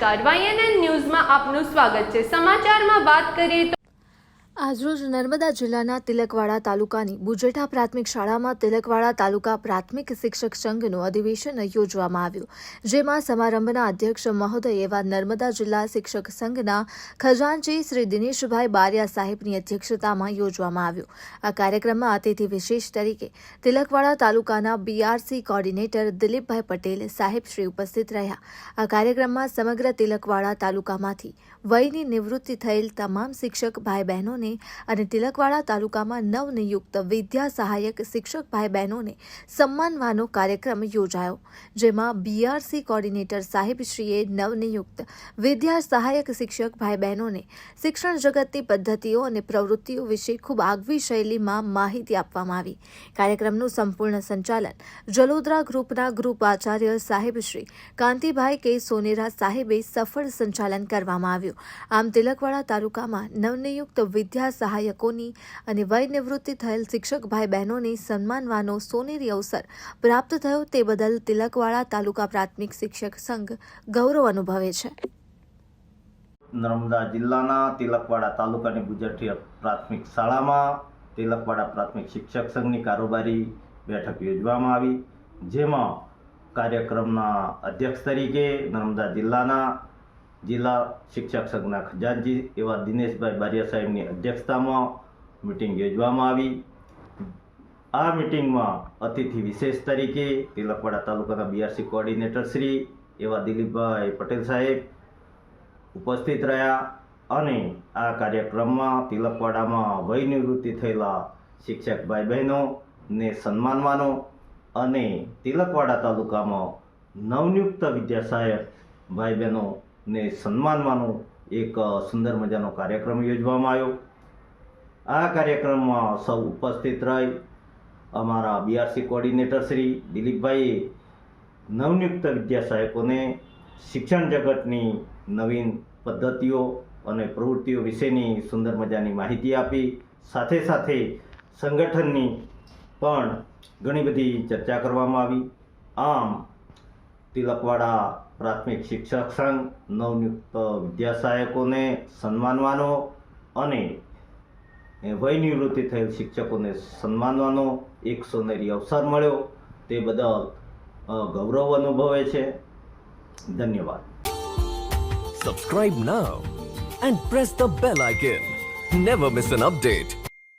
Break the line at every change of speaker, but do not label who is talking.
નમસ્કાર, YNN ન્યૂઝમાં આપનું સ્વાગત છે। સમાચારમાં વાત કરીએ તો
આજરોજ નર્મદા જિલ્લાના તિલકવાડા તાલુકાની બુજેટા પ્રાથમિક શાળામાં તિલકવાડા તાલુકા પ્રાથમિક શિક્ષક સંઘનું અધિવેશન યોજવામાં આવ્યું, જેમાં સમારંભના અધ્યક્ષ મહોદય એવા નર્મદા જિલ્લા શિક્ષક સંઘના ખજાનચી શ્રી દિનેશભાઈ બારિયા સાહેબની અધ્યક્ષતામાં યોજવામાં આવ્યું। આ કાર્યક્રમમાં અતિથિ વિશેષ તરીકે તિલકવાડા તાલુકાના BRC કોર્ડિનેટર દિલીપભાઈ પટેલ સાહેબશ્રી ઉપસ્થિત રહ્યા। આ કાર્યક્રમમાં સમગ્ર તિલકવાડા તાલુકામાંથી વયની નિવૃત્તિ થયેલ તમામ શિક્ષક ભાઈ બહેનોને અને તિલકવાડા તાલુકામાં નવનિયુક્ત વિદ્યા સહાયક શિક્ષક ભાઈ બહેનોને સન્માનવાનો કાર્યક્રમ યોજાયો, જેમાં BRC કોર્ડિનેટર સાહેબશ્રીએ નવનિયુક્ત વિદ્યા સહાયક શિક્ષક ભાઈ બહેનોને શિક્ષણ જગતની પદ્ધતિઓ અને પ્રવૃત્તિઓ વિશે ખૂબ આગવી શૈલીમાં માહિતી આપવામાં આવી। કાર્યક્રમનું સંપૂર્ણ સંચાલન જલોદરા ગ્રુપના ગ્રુપ આચાર્ય સાહેબશ્રી કાંતિભાઈ કે સોનેરા સાહેબે સફળ સંચાલન કરવામાં આવ્યું। આમ તિલકવાડા તાલુકામાં નવનિયુક્ત વિદ્યા સહાયકોની અને વય નિવૃત્તિ થયેલ શિક્ષક ભાઈ બહેનોને સન્માનવાનો સોનેરી અવસર પ્રાપ્ત થયો, તે બદલ તિલકવાડા તાલુકા પ્રાથમિક શિક્ષક સંઘ ગૌરવ અનુભવે છે।
નર્મદા જિલ્લાના તિલકવાડા તાલુકાની બુજેટા પ્રાથમિક શાળામાં તિલકવાડા પ્રાથમિક શિક્ષક સંઘની કારોબારી બેઠક યોજવામાં આવી, જેમાં કાર્યક્રમના અધ્યક્ષ તરીકે નર્મદા જિલ્લાના જિલ્લા શિક્ષક સંઘના ખજાનચી એવા દિનેશભાઈ બારિયા સાહેબની અધ્યક્ષતામાં મિટિંગ યોજવામાં આવી। આ મિટિંગમાં અતિથિ વિશેષ તરીકે તિલકવાડા તાલુકાના BRC કોર્ડિનેટર શ્રી એવા દિલીપભાઈ પટેલ સાહેબ ઉપસ્થિત રહ્યા અને આ કાર્યક્રમમાં તિલકવાડામાં વય નિવૃત્તિ થયેલા શિક્ષક ભાઈ બહેનોને સન્માનવાનો અને તિલકવાડા તાલુકામાં નવનિયુક્ત વિદ્યા સહાયક ભાઈ બહેનોને સન્માનવાનો એક સુંદર મજાનો કાર્યક્રમ યોજવામાં આવ્યો। આ કાર્યક્રમમાં સૌ ઉપસ્થિત રહી અમારા BRC કોર્ડિનેટર શ્રી દિલીપભાઈએ નવનિયુક્ત વિદ્યા સહાયકોને શિક્ષણ જગતની નવીન પદ્ધતિઓ અને પ્રવૃત્તિઓ વિશેની સુંદર મજાની માહિતી આપી। સાથે સાથે સંગઠનની પણ ઘણી બધી ચર્ચા કરવામાં આવી। આમ તિલકવાડા પ્રાથમિક શિક્ષક સંઘ નવનિયુક્ત વિદ્યા સહાયકોને સન્માનવાનો અને વય નિવૃત્તિ થયેલ શિક્ષકોને સન્માનવાનો એક સોનેરી અવસર મળ્યો, તે બદલ ગૌરવ અનુભવે છે। ધન્યવાદ।
Subscribe now and press the bell icon. Never miss an update.